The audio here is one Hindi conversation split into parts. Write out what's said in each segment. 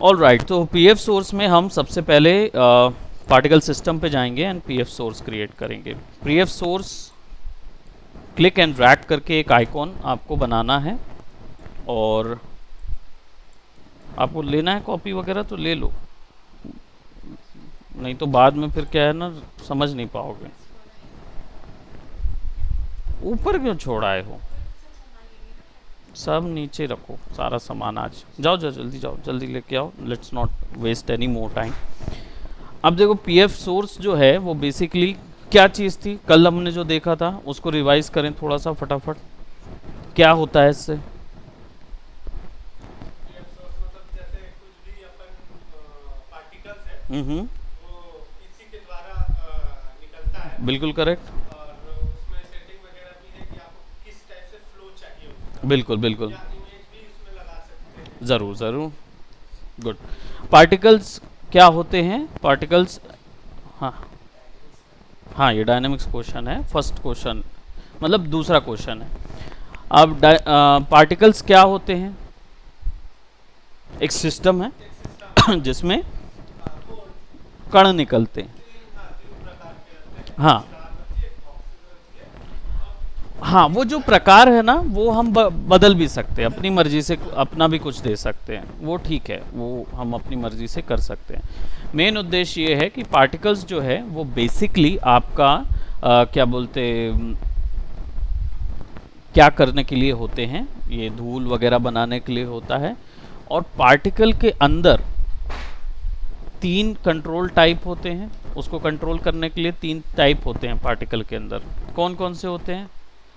ऑल राइट, तो पीएफ सोर्स में हम सबसे पहले पार्टिकल सिस्टम पे जाएंगे एंड पीएफ सोर्स क्रिएट करेंगे। PF source click and drag करके एक आइकॉन आपको बनाना है, और आपको लेना है कॉपी वगैरह तो ले लो, नहीं तो बाद में फिर क्या है ना, समझ नहीं पाओगे। ऊपर क्यों छोड़ाए हो, सब नीचे रखो, सारा सामान आज जाओ जाओ जल्दी जाओ, जल्दी लेके आओ, let's not waste any more time. अब देखो पीएफ सोर्स जो है वो बेसिकली क्या चीज़ थी, कल हमने जो देखा था उसको रिवाइज करें थोड़ा सा फटाफट। क्या होता है इससे? हम्म, बिल्कुल करेक्ट, बिल्कुल बिल्कुल, ज़रूर ज़रूर, गुड। पार्टिकल्स क्या होते हैं? पार्टिकल्स, हाँ हाँ, ये डायनेमिक्स क्वेश्चन है, फर्स्ट क्वेश्चन मतलब दूसरा क्वेश्चन है। अब पार्टिकल्स क्या होते हैं? एक सिस्टम है जिसमें कण निकलते हैं। हाँ हाँ, वो जो प्रकार है ना वो हम बदल भी सकते हैं अपनी मर्जी से, अपना भी कुछ दे सकते हैं, वो ठीक है, वो हम अपनी मर्जी से कर सकते हैं। मेन उद्देश्य ये है कि पार्टिकल्स जो है वो बेसिकली आपका क्या बोलते, क्या करने के लिए होते हैं, ये धूल वगैरह बनाने के लिए होता है। और पार्टिकल के अंदर 3 कंट्रोल टाइप होते हैं, उसको कंट्रोल करने के लिए 3 टाइप होते हैं पार्टिकल के अंदर। कौन कौन से होते हैं?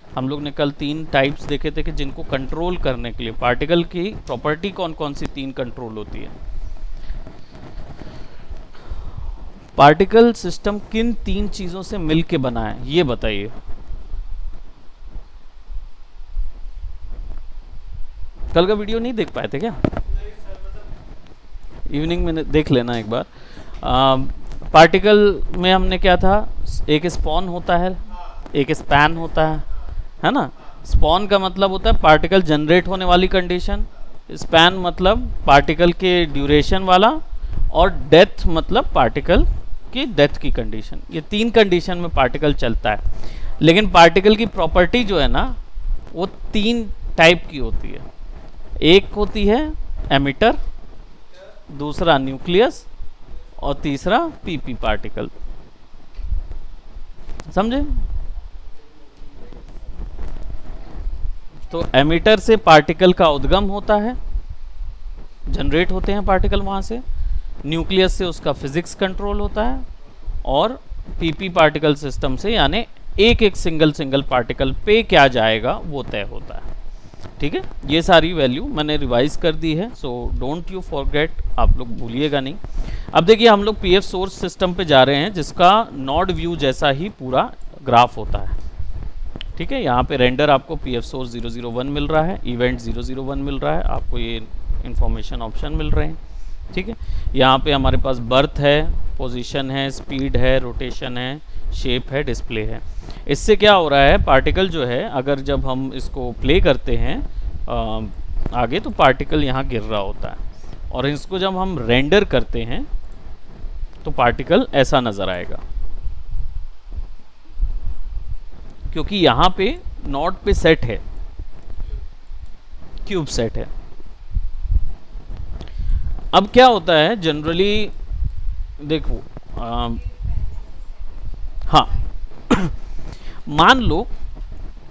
हम लोग ने कल 3 टाइप्स देखे थे कि जिनको कंट्रोल करने के लिए पार्टिकल की प्रॉपर्टी कौन कौन सी 3 कंट्रोल होती है। पार्टिकल सिस्टम किन 3 चीजों से मिलके बना है ये बताइए। कल का वीडियो नहीं देख पाए थे क्या? इवनिंग में देख लेना एक बार। पार्टिकल में हमने क्या था, एक स्पॉन होता है, एक स्पैन होता है ना। स्पॉन का मतलब होता है पार्टिकल जनरेट होने वाली कंडीशन, स्पैन मतलब पार्टिकल के ड्यूरेशन वाला, और डेथ मतलब पार्टिकल की डेथ की कंडीशन। ये 3 कंडीशन में पार्टिकल चलता है। लेकिन पार्टिकल की प्रॉपर्टी जो है ना वो 3 टाइप की होती है। एक होती है एमिटर, दूसरा न्यूक्लियस, और तीसरा पीपी पार्टिकल। समझे? तो एमिटर से पार्टिकल का उद्गम होता है, जनरेट होते हैं पार्टिकल वहां से। न्यूक्लियस से उसका फिजिक्स कंट्रोल होता है, और पीपी पार्टिकल सिस्टम से यानी एक एक सिंगल पार्टिकल पे क्या जाएगा वो तय होता है। ठीक है, ये सारी वैल्यू मैंने रिवाइज कर दी है, सो डोंट यू फॉरगेट, आप लोग भूलिएगा नहीं। अब देखिए हम लोग पीएफ सोर्स सिस्टम पे जा रहे हैं जिसका नोड व्यू जैसा ही पूरा ग्राफ होता है। ठीक है, यहाँ पे रेंडर आपको पीएफ सोर्स 001 मिल रहा है, इवेंट 001 मिल रहा है, आपको ये इंफॉर्मेशन ऑप्शन मिल रहे हैं। ठीक है, यहाँ पे हमारे पास बर्थ है, पोजीशन है, स्पीड है, रोटेशन है, शेप है, डिस्प्ले है। इससे क्या हो रहा है, पार्टिकल जो है अगर जब हम इसको प्ले करते हैं आगे, तो पार्टिकल यहाँ गिर रहा होता है, और इसको जब हम रेंडर करते हैं तो पार्टिकल ऐसा नज़र आएगा, क्योंकि यहाँ पे नॉट पे सेट है, क्यूब सेट है। अब क्या होता है जनरली, देखो हाँ मान लो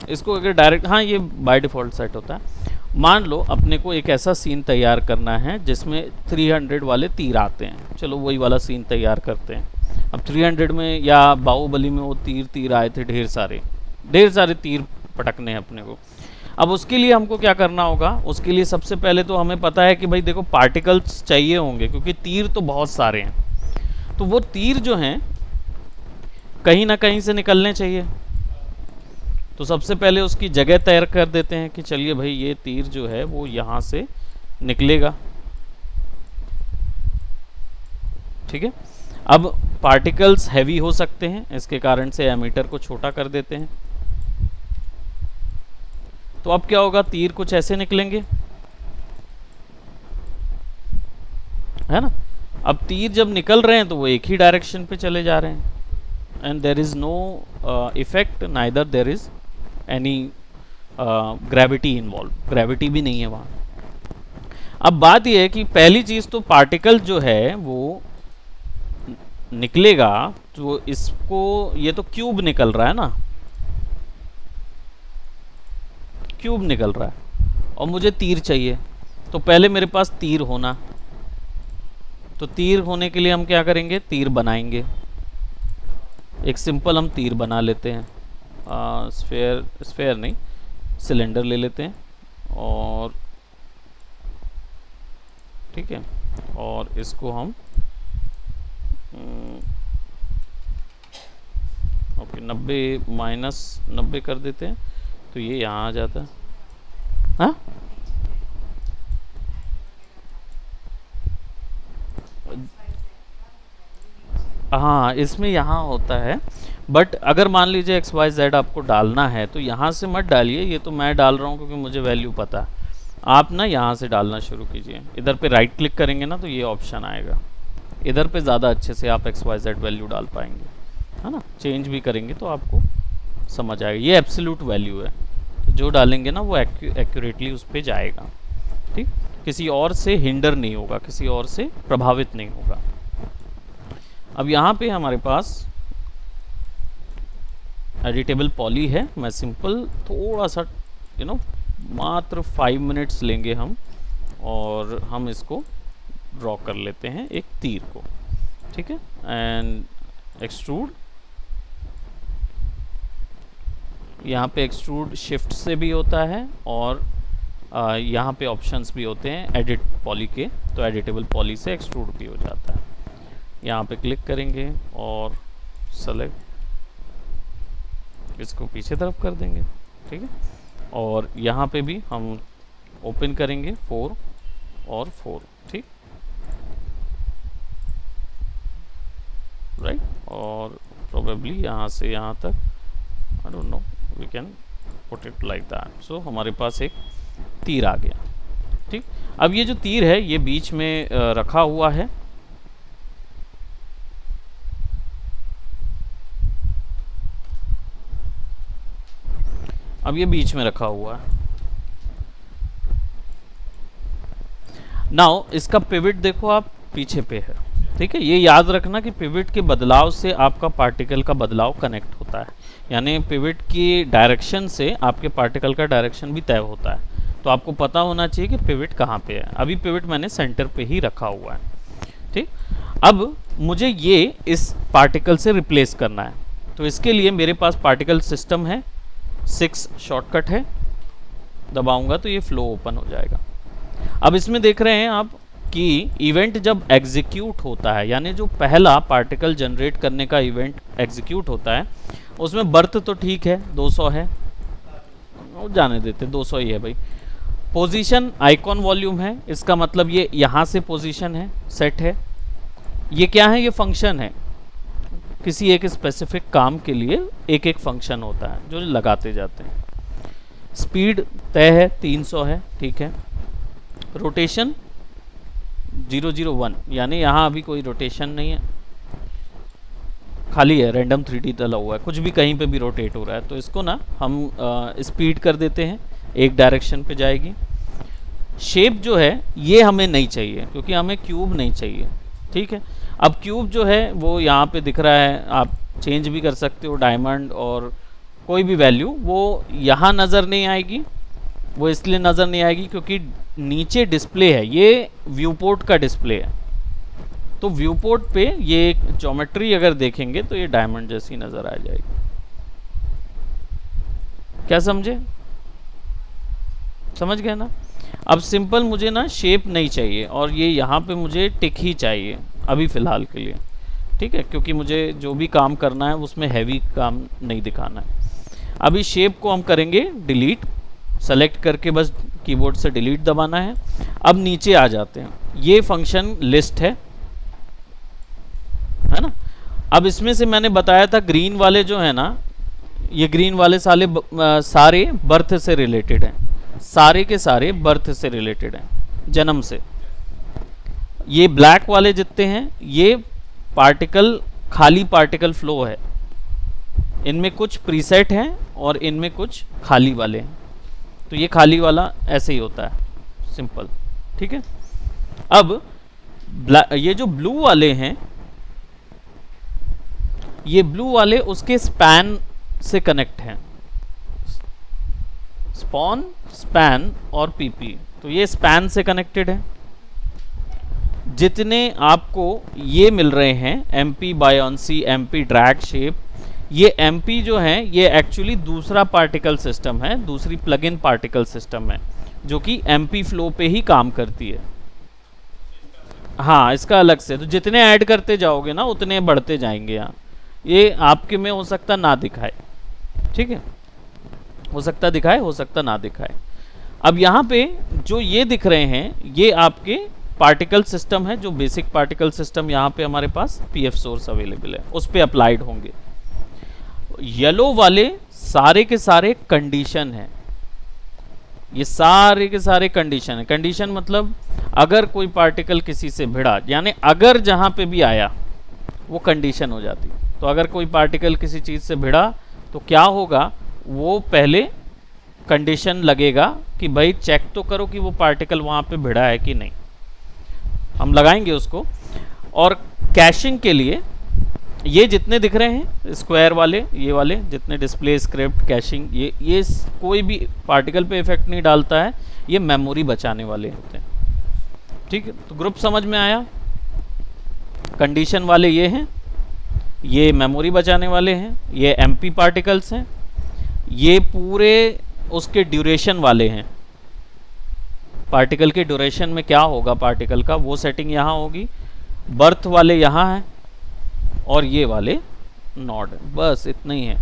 इसको अगर डायरेक्ट, हाँ ये बाय डिफ़ॉल्ट सेट होता है। मान लो अपने को एक ऐसा सीन तैयार करना है जिसमें 300 वाले तीर आते हैं, चलो वही वाला सीन तैयार करते हैं। अब 300 में या बाहुबली में वो तीर आए थे, ढेर सारे तीर पटकने हैं अपने को। अब उसके लिए हमको क्या करना होगा, उसके लिए सबसे पहले तो हमें पता है कि भाई देखो पार्टिकल्स चाहिए होंगे, क्योंकि तीर तो बहुत सारे हैं, तो वो तीर जो हैं कहीं ना कहीं से निकलने चाहिए। तो सबसे पहले उसकी जगह तय कर देते हैं कि चलिए भाई ये तीर जो है वो यहाँ से निकलेगा। ठीक है, अब पार्टिकल्स हैवी हो सकते हैं, इसके कारण से एमीटर को छोटा कर देते हैं। तो अब क्या होगा, तीर कुछ ऐसे निकलेंगे, है ना। अब तीर जब निकल रहे हैं तो वो एक ही डायरेक्शन पे चले जा रहे हैं, and there is no effect, neither there is any gravity involve, gravity भी नहीं है वहाँ। अब बात यह है कि पहली चीज़ तो पार्टिकल जो है वो निकलेगा, तो इसको, ये तो क्यूब निकल रहा है ना, क्यूब निकल रहा है और मुझे तीर चाहिए, तो पहले मेरे पास तीर होना, तो तीर होने के लिए हम क्या करेंगे, तीर बनाएंगे। एक सिंपल हम तीर बना लेते हैं, स्फेयर नहीं, सिलेंडर ले लेते हैं, और ठीक है, और इसको हम ओके 90 कर देते हैं, तो ये यहाँ आ जाता है। हाँ हाँ, इसमें यहाँ होता है, बट अगर मान लीजिए XYZ आपको डालना है तो यहाँ से मत डालिए, ये तो मैं डाल रहा हूँ क्योंकि मुझे वैल्यू पता है। आप ना यहाँ से डालना शुरू कीजिए, इधर पे राइट क्लिक करेंगे ना तो ये ऑप्शन आएगा, इधर पे ज़्यादा अच्छे से आप XYZ वैल्यू डाल पाएंगे, है ना। चेंज भी करेंगे तो आपको समझ आएगा, ये एब्सोल्यूट वैल्यू है, तो जो डालेंगे ना वो एक्यूरेटली उस पर जाएगा, ठीक, किसी और से हिंडर नहीं होगा, किसी और से प्रभावित नहीं होगा। अब यहाँ पे हमारे पास एडिटेबल पॉली है, मैं सिंपल थोड़ा सा मात्र 5 मिनट्स लेंगे हम, और हम इसको ड्रॉ कर लेते हैं एक तीर को, ठीक है, एंड एक्सट्रूड, यहाँ पे एक्सट्रूड शिफ्ट से भी होता है, और यहाँ पे ऑप्शंस भी होते हैं एडिट पॉली के, तो एडिटेबल पॉली से एक्सट्रूड भी हो जाता है। यहाँ पे क्लिक करेंगे और सेलेक्ट, इसको पीछे तरफ कर देंगे, ठीक है, और यहाँ पे भी हम ओपन करेंगे 4 और 4, ठीक, राइट, और प्रोबेबली यहाँ से यहाँ तक, I don't know, we can put it like that. So हमारे पास एक तीर आ गया, ठीक। अब ये जो तीर है ये बीच में रखा हुआ है, अब ये बीच में रखा हुआ है। नाउ इसका पिवट देखो आप पीछे पे है, ठीक है, ये याद रखना कि पिवट के बदलाव से आपका पार्टिकल का बदलाव कनेक्ट होता है, यानी पिवट की डायरेक्शन से आपके पार्टिकल का डायरेक्शन भी तय होता है, तो आपको पता होना चाहिए कि पिवट कहाँ पे है। अभी पिवट मैंने सेंटर पे ही रखा हुआ है, ठीक। अब मुझे ये इस पार्टिकल से रिप्लेस करना है, तो इसके लिए मेरे पास पार्टिकल सिस्टम है, 6 शॉर्टकट है, दबाऊंगा तो ये फ्लो ओपन हो जाएगा। अब इसमें देख रहे हैं आप कि इवेंट जब एग्जीक्यूट होता है, यानी जो पहला पार्टिकल जनरेट करने का इवेंट एग्जीक्यूट होता है, उसमें बर्थ तो ठीक है 200 है, जाने देते 200 ही है भाई। पोजीशन आइकॉन वॉल्यूम है, इसका मतलब ये यहाँ से पोजीशन है, सेट है। ये क्या है, ये फंक्शन है, किसी एक स्पेसिफिक काम के लिए एक एक फंक्शन होता है जो लगाते जाते हैं। स्पीड तय है 300 है, ठीक है। रोटेशन 001, यानी यहाँ अभी कोई रोटेशन नहीं है, खाली है, रैंडम 3D डला हुआ है, कुछ भी कहीं पे भी रोटेट हो रहा है, तो इसको ना हम स्पीड कर देते हैं, एक डायरेक्शन पे जाएगी। शेप जो है ये हमें नहीं चाहिए क्योंकि हमें क्यूब नहीं चाहिए, ठीक है। अब क्यूब जो है वो यहाँ पे दिख रहा है, आप चेंज भी कर सकते हो, डायमंड और कोई भी वैल्यू, वो यहाँ नज़र नहीं आएगी। वो इसलिए नज़र नहीं आएगी क्योंकि नीचे डिस्प्ले है, ये व्यू पोर्ट का डिस्प्ले है, तो व्यू पोर्ट पे ये ज्योमेट्री अगर देखेंगे तो ये डायमंड जैसी नज़र आ जाएगी। क्या समझे, समझ गए ना। अब सिंपल मुझे ना शेप नहीं चाहिए, और ये यहाँ पे मुझे टिक ही चाहिए अभी फ़िलहाल के लिए, ठीक है, क्योंकि मुझे जो भी काम करना है उसमें हैवी काम नहीं दिखाना है। अभी शेप को हम करेंगे डिलीट, सेलेक्ट करके बस कीबोर्ड से डिलीट दबाना है। अब नीचे आ जाते हैं, ये फंक्शन लिस्ट है ना। अब इसमें से मैंने बताया था ग्रीन वाले जो है ना, ये ग्रीन वाले सारे बर्थ से रिलेटेड हैं, सारे के सारे बर्थ से रिलेटेड हैं, जन्म से। ये ब्लैक वाले जितने हैं ये पार्टिकल, खाली पार्टिकल फ्लो है। इनमें कुछ प्रीसेट हैं और इनमें कुछ खाली वाले हैं। तो ये खाली वाला ऐसे ही होता है, सिंपल, ठीक है। अब ये जो ब्लू वाले हैं, ये ब्लू वाले उसके स्पैन से कनेक्ट हैं, स्पॉन, स्पैन और पीपी। तो ये स्पैन से कनेक्टेड है। जितने आपको ये मिल रहे हैं MP buoyancy, MP drag shape, ये एमपी जो है ये एक्चुअली दूसरा पार्टिकल सिस्टम है, दूसरी प्लग इन पार्टिकल सिस्टम है जो कि एमपी फ्लो पे ही काम करती है। हाँ, इसका अलग से। तो जितने ऐड करते जाओगे ना उतने बढ़ते जाएंगे। यहाँ ये आपके में हो सकता ना दिखाए, ठीक है, हो सकता दिखाए, हो सकता ना दिखाए। अब यहाँ पे जो ये दिख रहे हैं ये आपके पार्टिकल सिस्टम है, जो बेसिक पार्टिकल सिस्टम यहाँ पे हमारे पास पीएफ सोर्स अवेलेबल है, उस पे अप्लाइड होंगे। येलो वाले सारे के सारे कंडीशन है, ये सारे के सारे कंडीशन है। कंडीशन मतलब अगर कोई पार्टिकल किसी से भिड़ा, यानी अगर जहाँ पे भी आया वो कंडीशन हो जाती। तो अगर कोई पार्टिकल किसी चीज़ से भिड़ा तो क्या होगा, वो पहले कंडीशन लगेगा कि भाई चेक तो करो कि वो पार्टिकल वहाँ पे भिड़ा है कि नहीं, हम लगाएंगे उसको। और कैशिंग के लिए ये जितने दिख रहे हैं स्क्वायर वाले, ये वाले जितने डिस्प्ले, स्क्रिप्ट, कैशिंग, ये कोई भी पार्टिकल पे इफेक्ट नहीं डालता है, ये मेमोरी बचाने वाले होते हैं, ठीक है। तो ग्रुप समझ में आया। कंडीशन वाले ये हैं, ये मेमोरी बचाने वाले हैं, ये एमपी पार्टिकल्स हैं, ये पूरे उसके ड्यूरेशन वाले हैं। पार्टिकल के ड्यूरेशन में क्या होगा पार्टिकल का, वो सेटिंग यहाँ होगी। बर्थ वाले यहाँ हैं और ये वाले नॉड, बस इतना ही है।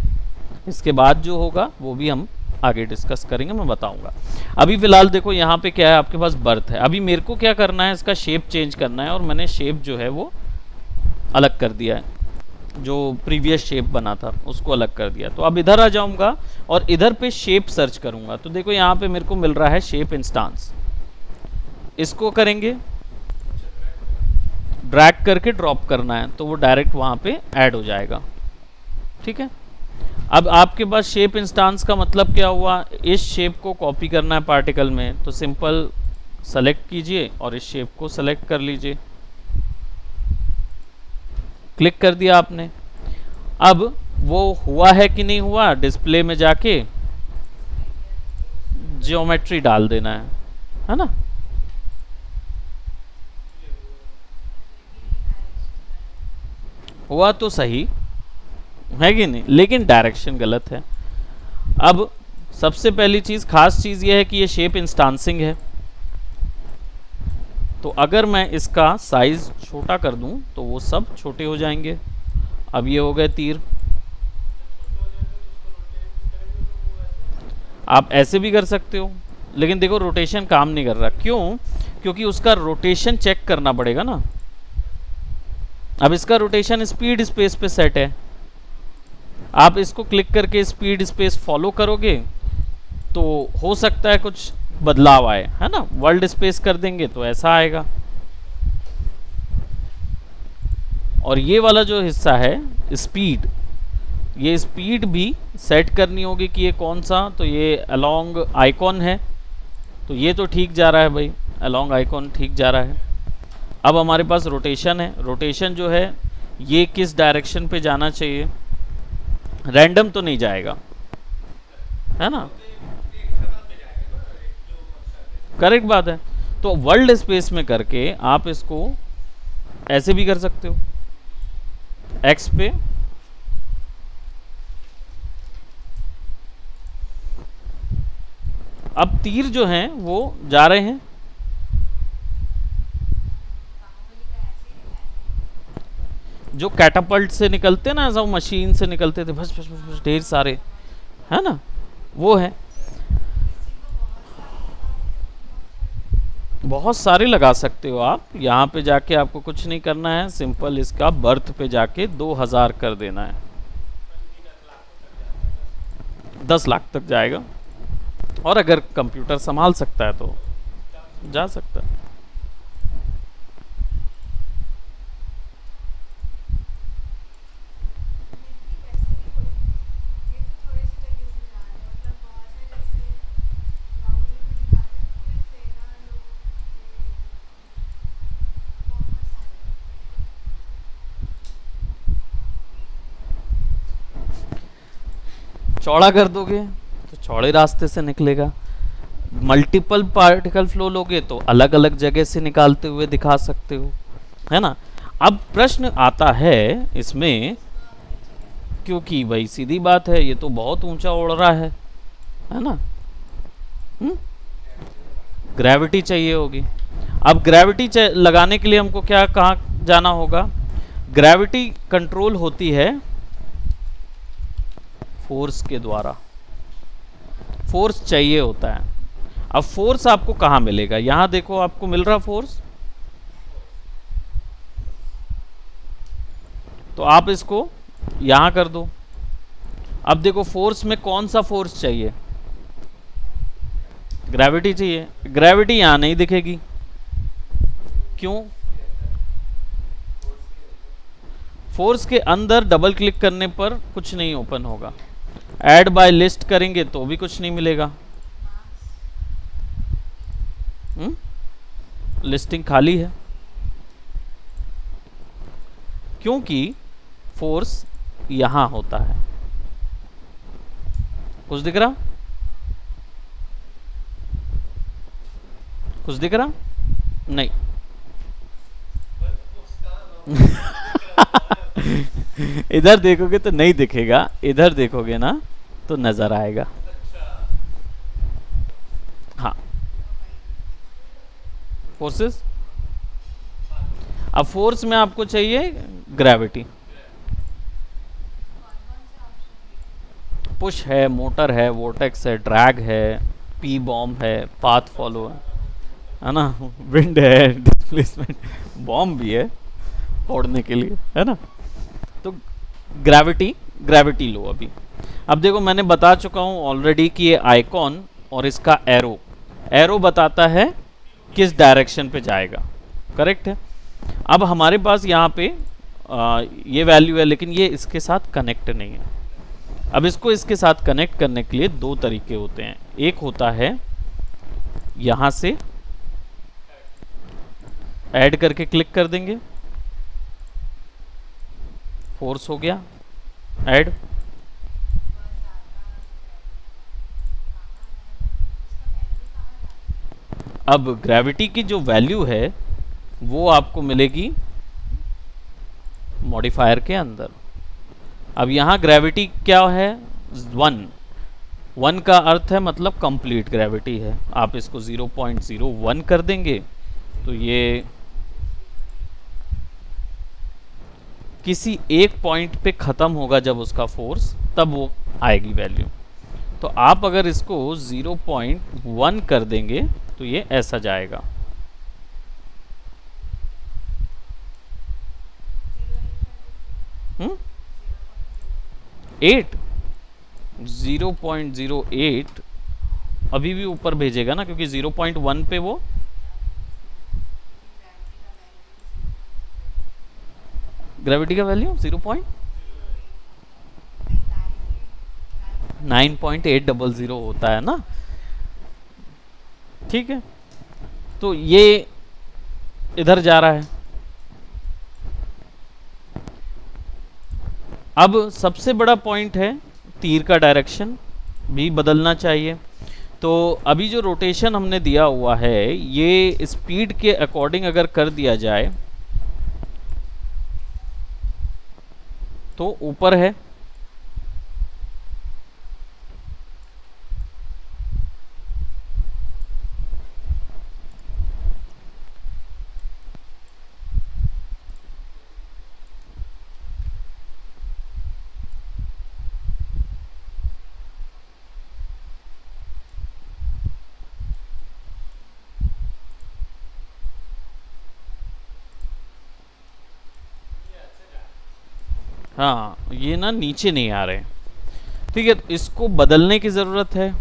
इसके बाद जो होगा वो भी हम आगे डिस्कस करेंगे, मैं बताऊंगा। अभी फिलहाल देखो यहाँ पे क्या है, आपके पास बर्थ है। अभी मेरे को क्या करना है, इसका शेप चेंज करना है, और मैंने शेप जो है वो अलग कर दिया है, जो प्रीवियस शेप बना था उसको अलग कर दिया। तो अब इधर आ जाऊंगा और इधर पे शेप सर्च करूंगा। तो देखो यहाँ पे मेरे को मिल रहा है शेप इंस्टांस, इसको करेंगे, ड्रैग करके ड्रॉप करना है तो वो डायरेक्ट वहाँ पे ऐड हो जाएगा, ठीक है। अब आपके पास शेप इंस्टांस का मतलब क्या हुआ, इस शेप को कॉपी करना है पार्टिकल में, तो सिंपल सेलेक्ट कीजिए और इस शेप को सेलेक्ट कर लीजिए, क्लिक कर दिया आपने। अब वो हुआ है कि नहीं हुआ, डिस्प्ले में जाके ज्योमेट्री डाल देना है ना। हुआ तो सही है कि नहीं, लेकिन डायरेक्शन गलत है। अब सबसे पहली चीज़, खास चीज़ यह है कि ये शेप इंस्टांसिंग है। तो अगर मैं इसका साइज छोटा कर दूं तो वो सब छोटे हो जाएंगे। अब ये हो गए तीर, आप ऐसे भी कर सकते हो, लेकिन देखो रोटेशन काम नहीं कर रहा। क्यों? क्योंकि उसका रोटेशन चेक करना पड़ेगा ना। अब इसका रोटेशन स्पीड स्पेस पे सेट है, आप इसको क्लिक करके स्पीड स्पेस फॉलो करोगे तो हो सकता है कुछ बदलाव आए, है ना। वर्ल्ड स्पेस कर देंगे तो ऐसा आएगा। और ये वाला जो हिस्सा है स्पीड, ये स्पीड भी सेट करनी होगी कि ये कौन सा, तो ये अलोंग आइकॉन है, तो ये तो ठीक जा रहा है भाई, अलोंग आइकॉन ठीक जा रहा है। अब हमारे पास रोटेशन है, रोटेशन जो है ये किस डायरेक्शन पे जाना चाहिए, रैंडम तो नहीं जाएगा, है ना, करेक्ट बात है। तो वर्ल्ड स्पेस में करके आप इसको ऐसे भी कर सकते हो, एक्स पे अब तीर जो हैं वो जा रहे हैं, जो कैटापल्ट से निकलते ना, ऐसा मशीन से निकलते थे, बस बस बस, बस ढेर सारे, है ना, वो है। बहुत सारे लगा सकते हो आप। यहाँ पे जाके आपको कुछ नहीं करना है, सिंपल इसका बर्थ पे जाके 2000 कर देना है, 10 लाख तक जाएगा। और अगर कंप्यूटर संभाल सकता है तो जा सकता है। चौड़ा कर दोगे तो चौड़े रास्ते से निकलेगा, मल्टीपल पार्टिकल फ्लो लोगे तो अलग अलग जगह से निकालते हुए दिखा सकते हो, है ना। अब प्रश्न आता है इसमें, क्योंकि भाई सीधी बात है ये तो बहुत ऊंचा उड़ रहा है ना। ग्रेविटी चाहिए होगी। अब ग्रेविटी लगाने के लिए हमको क्या कहाँ जाना होगा? ग्रेविटी कंट्रोल होती है फोर्स के द्वारा, फोर्स चाहिए होता है। अब फोर्स आपको कहाँ मिलेगा? यहां देखो आपको मिल रहा फोर्स, तो आप इसको यहां कर दो। अब देखो फोर्स में कौन सा फोर्स चाहिए? ग्रेविटी चाहिए। ग्रेविटी यहां नहीं दिखेगी, क्यों? फोर्स के अंदर डबल क्लिक करने पर कुछ नहीं ओपन होगा, ऐड बाय लिस्ट करेंगे तो भी कुछ नहीं मिलेगा। लिस्टिंग खाली है, क्योंकि फोर्स यहां होता है। कुछ दिख रहा? कुछ दिख रहा? नहीं। इधर देखोगे तो नहीं दिखेगा, इधर देखोगे ना तो नजर आएगा। हाँ, फोर्सेस। अब फोर्स में आपको चाहिए ग्रेविटी। पुश है, मोटर है, वोर्टेक्स है, ड्रैग है, पी बॉम्ब है, पाथ फॉलो है ना, विंड है, डिस्प्लेसमेंट, बॉम्ब भी है फोड़ने के लिए, है ना। तो ग्रेविटी लो अभी। अब देखो मैंने बता चुका हूं ऑलरेडी कि ये आइकॉन और इसका एरो बताता है किस डायरेक्शन पे जाएगा, करेक्ट है। अब हमारे पास यहाँ पे ये वैल्यू है, लेकिन ये इसके साथ कनेक्ट नहीं है। अब इसको इसके साथ कनेक्ट करने के लिए दो तरीके होते हैं। एक होता है यहां से ऐड करके क्लिक कर देंगे, फोर्स हो गया ऐड। अब ग्रेविटी की जो वैल्यू है वो आपको मिलेगी मॉडिफायर के अंदर। अब यहां ग्रेविटी क्या है? 1 का अर्थ है मतलब कंप्लीट ग्रेविटी है। आप इसको 0.01 कर देंगे तो ये किसी एक पॉइंट पे ख़त्म होगा जब उसका फोर्स, तब वो आएगी वैल्यू। तो आप अगर इसको 0.1 कर देंगे तो ये ऐसा जाएगा। हम्म 8 0.08 अभी भी ऊपर भेजेगा ना, क्योंकि 0.1 पे वो ग्रेविटी का वैल्यू 0.9800 होता है ना, ठीक है। तो ये इधर जा रहा है। अब सबसे बड़ा पॉइंट है तीर का डायरेक्शन भी बदलना चाहिए। तो अभी जो रोटेशन हमने दिया हुआ है ये स्पीड के अकॉर्डिंग अगर कर दिया जाए तो ऊपर है, हाँ ये ना नीचे नहीं आ रहे, ठीक है। इसको बदलने की जरूरत है।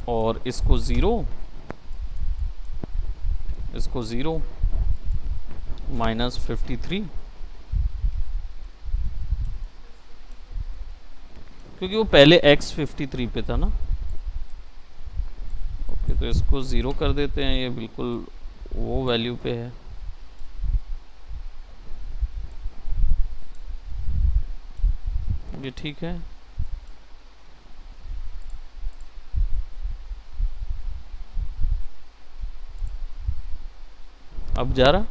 और इसको 0 -53, क्योंकि वो पहले x53 पे था ना। ओके, तो इसको 0 कर देते हैं, ये बिल्कुल वो वैल्यू पे है। ये ठीक है। अब जा रहा,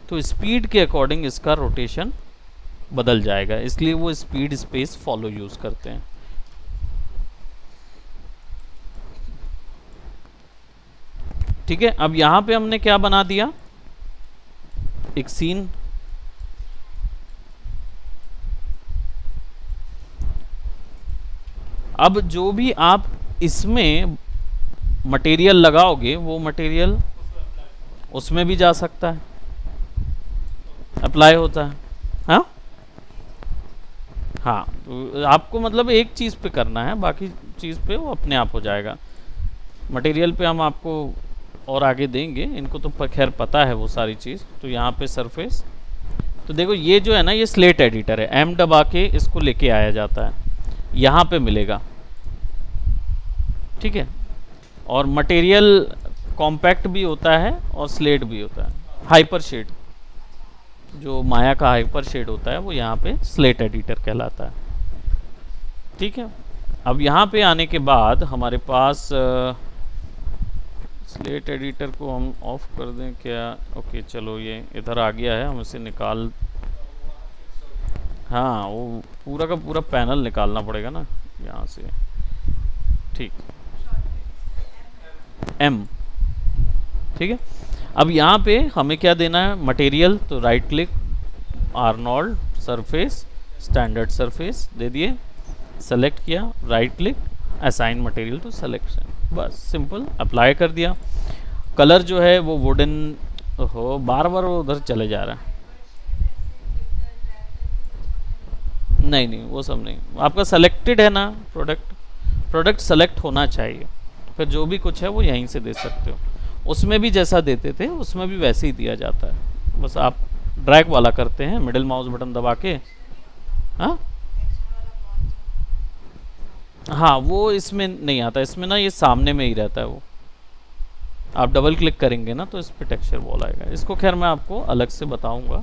तो स्पीड के अकॉर्डिंग इसका रोटेशन बदल जाएगा, इसलिए वो स्पीड स्पेस फॉलो यूज करते हैं। ठीक है, अब यहां पे हमने क्या बना दिया, एक सीन। अब जो भी आप इसमें मटेरियल लगाओगे वो मटेरियल उसमें भी जा सकता है, अप्लाई होता है। हाँ हाँ, तो आपको मतलब एक चीज़ पे करना है, बाकी चीज़ पे वो अपने आप हो जाएगा। मटेरियल पे हम आपको और आगे देंगे, इनको तो खैर पता है वो सारी चीज़। तो यहाँ पे सरफेस, तो देखो ये जो है ना, ये स्लेट एडिटर है, एम दबा के इसको लेके आया जाता है, यहाँ पे मिलेगा। ठीक है, और मटेरियल कॉम्पैक्ट भी होता है और स्लेट भी होता है। हाइपर शेड, जो माया का हाइपर शेड होता है वो यहाँ पे स्लेट एडिटर कहलाता है। ठीक है, अब यहाँ पे आने के बाद हमारे पास स्लेट एडिटर को हम ऑफ कर दें क्या? ओके चलो, ये इधर आ गया है, हम इसे निकाल, हाँ वो पूरा का पूरा पैनल निकालना पड़ेगा ना यहाँ से। ठीक, एम। ठीक है, अब यहाँ पे हमें क्या देना है, मटेरियल, तो right click, Arnold surface, standard surface दे दिए, सेलेक्ट किया, right click, assign material to selection, बस सिंपल अप्लाई कर दिया। कलर जो है वो वुडन, हो बार बार वो उधर चले जा रहा है। नहीं नहीं, वो सब नहीं, आपका सेलेक्टेड है ना प्रोडक्ट, प्रोडक्ट सेलेक्ट होना चाहिए, फिर जो भी कुछ है वो यहीं से दे सकते हो। उसमें भी जैसा देते थे उसमें भी वैसे ही दिया जाता है, बस आप ड्रैग वाला करते हैं मिडिल माउस बटन दबा के। हाँ हाँ, वो इसमें नहीं आता, इसमें ना ये सामने में ही रहता है वो। आप डबल क्लिक करेंगे ना तो इस पे टेक्सचर वॉल आएगा। इसको खैर मैं आपको अलग से बताऊंगा,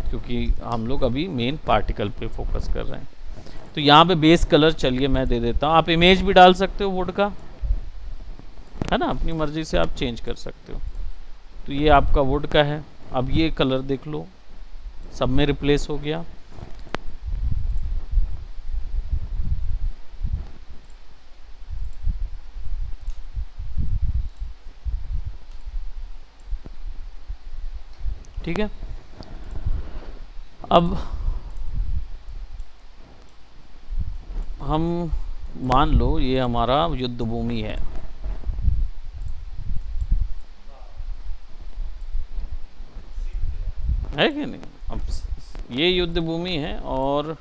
क्योंकि हम लोग अभी मेन पार्टिकल पे फोकस कर रहे हैं। तो यहाँ पे बेस कलर चलिए मैं दे देता हूँ। आप इमेज भी डाल सकते हो वुड का, है ना, अपनी मर्जी से आप चेंज कर सकते हो। तो ये आपका वुड का है। अब ये कलर देख लो, सब में रिप्लेस हो गया। ठीक है, अब हम मान लो ये हमारा युद्ध भूमि है, कि नहीं। अब ये युद्ध भूमि है और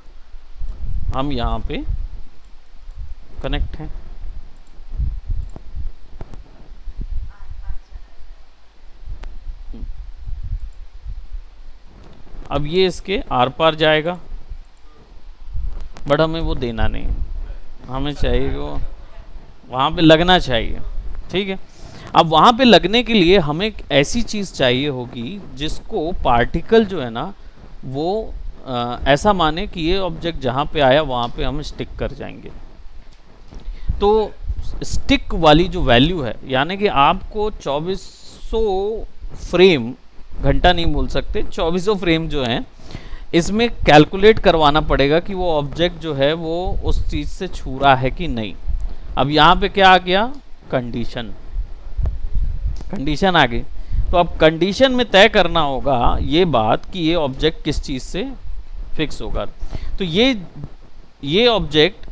हम यहाँ पे कनेक्ट हैं। अब ये इसके आर पार जाएगा, बट हमें वो देना नहीं, हमें चाहिए वो वहाँ पे लगना चाहिए। ठीक है, अब वहाँ पे लगने के लिए हमें एक ऐसी चीज़ चाहिए होगी जिसको पार्टिकल जो है ना वो ऐसा माने कि ये ऑब्जेक्ट जहाँ पे आया वहाँ पे हम स्टिक कर जाएंगे। तो स्टिक वाली जो वैल्यू है, यानी कि आपको 2400 फ्रेम, घंटा नहीं बोल सकते, 2400 फ्रेम जो हैं इसमें कैलकुलेट करवाना पड़ेगा कि वो ऑब्जेक्ट जो है वो उस चीज़ से छू रहा है कि नहीं। अब यहाँ पे क्या आ गया, कंडीशन, कंडीशन आ गई। तो अब कंडीशन में तय करना होगा ये बात कि ये ऑब्जेक्ट किस चीज़ से फिक्स होगा। तो ये ऑब्जेक्ट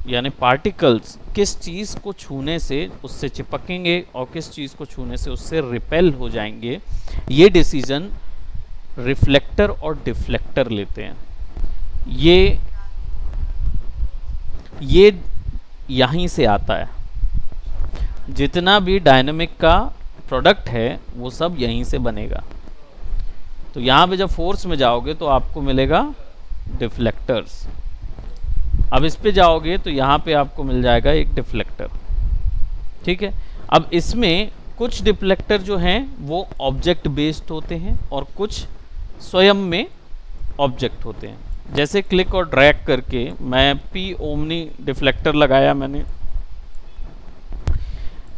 यानी पार्टिकल्स किस चीज़ को छूने से उससे चिपकेंगे और किस चीज़ को छूने से उससे रिपेल हो जाएंगे, ये डिसीजन रिफ्लेक्टर और डिफ्लेक्टर लेते हैं। ये यहीं से आता है, जितना भी डायनेमिक का प्रोडक्ट है वो सब यहीं से बनेगा। तो यहाँ पे जब फोर्स में जाओगे तो आपको मिलेगा डिफ्लेक्टर्स। अब इस पे जाओगे तो यहाँ पे आपको मिल जाएगा एक डिफ्लेक्टर। ठीक है, अब इसमें कुछ डिफ्लेक्टर जो हैं वो ऑब्जेक्ट बेस्ड होते हैं और कुछ स्वयं में ऑब्जेक्ट होते हैं। जैसे क्लिक और ड्रैग करके मैं पी ओमनी डिफ्लेक्टर लगाया मैंने,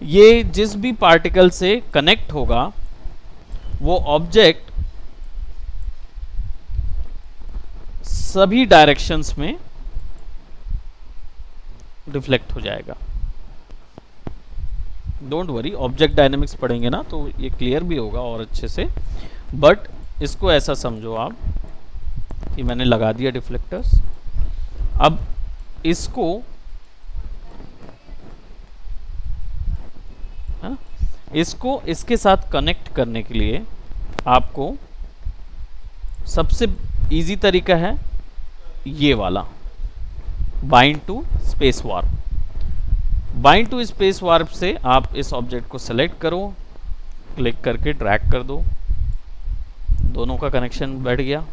ये जिस भी पार्टिकल से कनेक्ट होगा वो ऑब्जेक्ट सभी डायरेक्शंस में रिफ्लेक्ट हो जाएगा। डोंट वरी, ऑब्जेक्ट डायनेमिक्स पढ़ेंगे ना तो ये क्लियर भी होगा और अच्छे से। बट इसको ऐसा समझो आप कि मैंने लगा दिया डिफ्लेक्टर्स। अब इसको इसके साथ कनेक्ट करने के लिए आपको सबसे इजी तरीका है ये वाला, bind to space warp. Bind to space warp से आप इस ऑब्जेक्ट को सेलेक्ट करो, क्लिक करके ड्रैग कर दो, दोनों का कनेक्शन बैठ गया।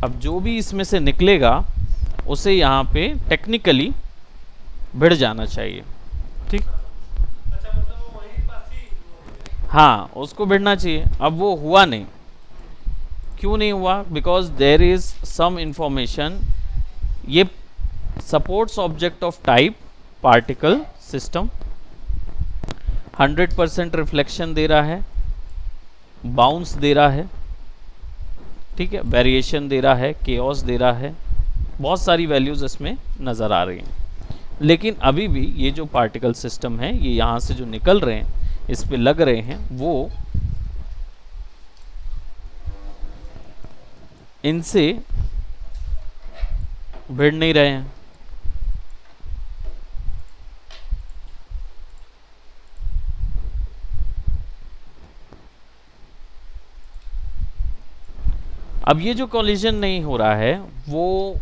अब जो भी इसमें से निकलेगा उसे यहाँ पे टेक्निकली भिड़ जाना चाहिए, ठीक। हाँ, उसको भिड़ना चाहिए। अब वो हुआ नहीं, क्यों नहीं हुआ? Because there is some information. ये supports object of type particle system, 100% reflection दे रहा है, बाउंस दे रहा है, ठीक है, वेरिएशन दे रहा है, केओस दे रहा है, बहुत सारी वैल्यूज इसमें नज़र आ रही हैं। लेकिन अभी भी ये जो पार्टिकल सिस्टम है, ये यहाँ से जो निकल रहे हैं, इस पे लग रहे हैं, वो इनसे भिड़ नहीं रहे हैं। अब ये जो कॉलिजन नहीं हो रहा है वो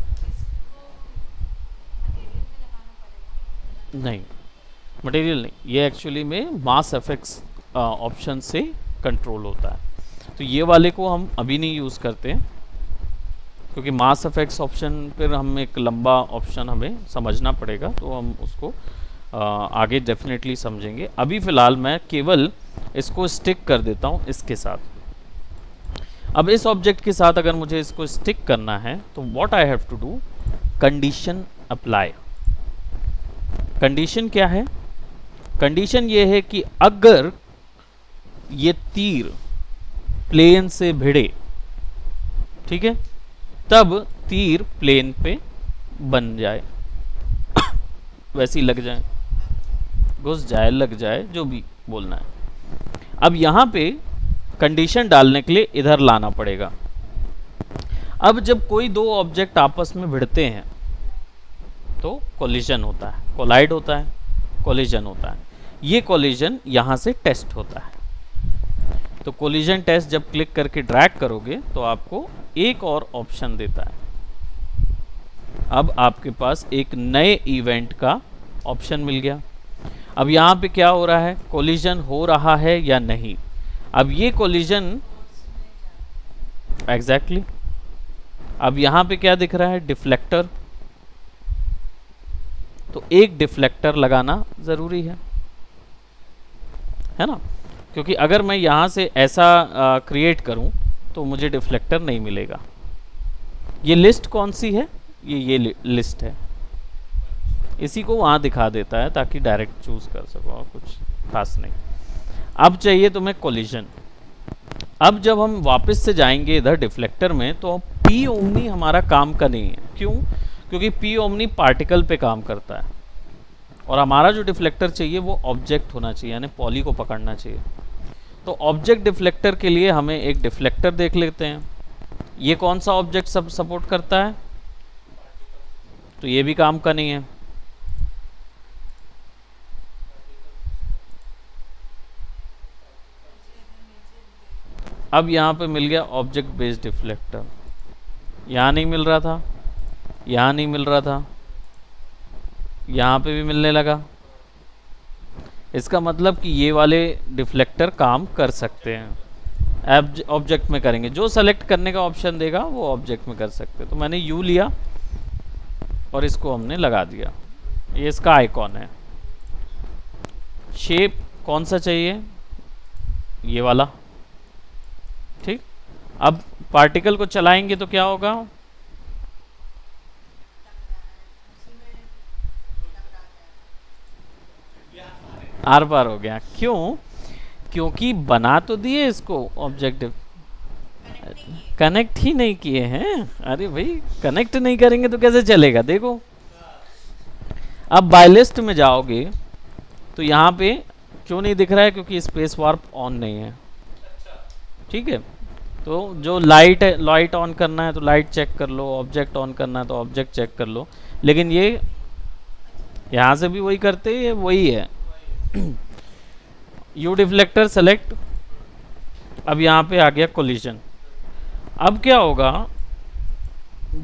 नहीं, मटेरियल नहीं, ये एक्चुअली में मास इफेक्ट्स ऑप्शन से कंट्रोल होता है। तो ये वाले को हम अभी नहीं यूज़ करते हैं क्योंकि मास इफेक्ट्स ऑप्शन पर हम एक लंबा ऑप्शन हमें समझना पड़ेगा, तो हम उसको आगे डेफिनेटली समझेंगे। अभी फ़िलहाल मैं केवल इसको स्टिक कर देता हूँ इसके साथ। अब इस ऑब्जेक्ट के साथ अगर मुझे इसको स्टिक करना है तो what I have to do, condition apply. Condition क्या है? कंडीशन ये है कि अगर ये तीर प्लेन से भिड़े, ठीक है, तब तीर प्लेन पे बन जाए वैसी लग जाए, घुस जाए, लग जाए, जो भी बोलना है। अब यहाँ पे कंडीशन डालने के लिए इधर लाना पड़ेगा। अब जब कोई दो ऑब्जेक्ट आपस में भिड़ते हैं तो कोलिजन होता है, कोलाइड होता है, कोलिजन होता है। ये कोलिजन यहाँ से टेस्ट होता है। तो कोलिजन टेस्ट जब क्लिक करके ड्रैग करोगे तो आपको एक और ऑप्शन देता है। अब आपके पास एक नए इवेंट का ऑप्शन मिल गया। अब यहाँ पे क्या हो रहा है, कोलिजन हो रहा है या नहीं। अब ये कोलिजन एग्जैक्टली अब यहाँ पे क्या दिख रहा है, डिफ्लेक्टर। तो एक डिफ्लेक्टर लगाना ज़रूरी है ना, क्योंकि अगर मैं यहाँ से ऐसा क्रिएट करूँ तो मुझे डिफ्लेक्टर नहीं मिलेगा। ये लिस्ट कौन सी है, ये लिस्ट है। इसी को वहाँ दिखा देता है ताकि डायरेक्ट चूज कर सको, और कुछ खास नहीं। अब चाहिए तुम्हें कोलिजन। अब जब हम वापस से जाएंगे इधर डिफ्लेक्टर में तो पी ओमनी हमारा काम का नहीं है। क्यों? क्योंकि पी ओमनी पार्टिकल पे काम करता है और हमारा जो डिफ्लेक्टर चाहिए वो ऑब्जेक्ट होना चाहिए, यानी पॉली को पकड़ना चाहिए। तो ऑब्जेक्ट डिफ्लेक्टर के लिए हमें एक डिफ्लेक्टर देख लेते हैं। ये कौन सा ऑब्जेक्ट सब सपोर्ट करता है, तो ये भी काम का नहीं है। अब यहाँ पे मिल गया ऑब्जेक्ट बेस्ड डिफ्लेक्टर। यहाँ नहीं मिल रहा था, यहाँ नहीं मिल रहा था, यहाँ पे भी मिलने लगा। इसका मतलब कि ये वाले डिफ्लेक्टर काम कर सकते हैं। ऑब्जेक्ट में करेंगे, जो सेलेक्ट करने का ऑप्शन देगा वो ऑब्जेक्ट में कर सकते हैं। तो मैंने यू लिया और इसको हमने लगा दिया। ये इसका आइकॉन है। शेप कौन सा चाहिए, ये वाला, ठीक। अब पार्टिकल को चलाएंगे तो क्या होगा, आर पार हो गया। क्यों, क्योंकि बना तो दिए इसको ऑब्जेक्टिव, कनेक्ट ही नहीं किए हैं। अरे भाई कनेक्ट नहीं करेंगे तो कैसे चलेगा, देखो। अब बायलिस्ट में जाओगे तो यहाँ पे क्यों नहीं दिख रहा है, क्योंकि स्पेस वार्प ऑन नहीं है, ठीक है। तो जो लाइट है, लाइट ऑन करना है तो लाइट चेक कर लो, ऑब्जेक्ट ऑन करना है तो ऑब्जेक्ट चेक कर लो। लेकिन ये यहाँ से भी वही करते हैं, वही है। यू डिफ्लेक्टर सेलेक्ट, अब यहाँ पे आ गया कोलिजन। अब क्या होगा,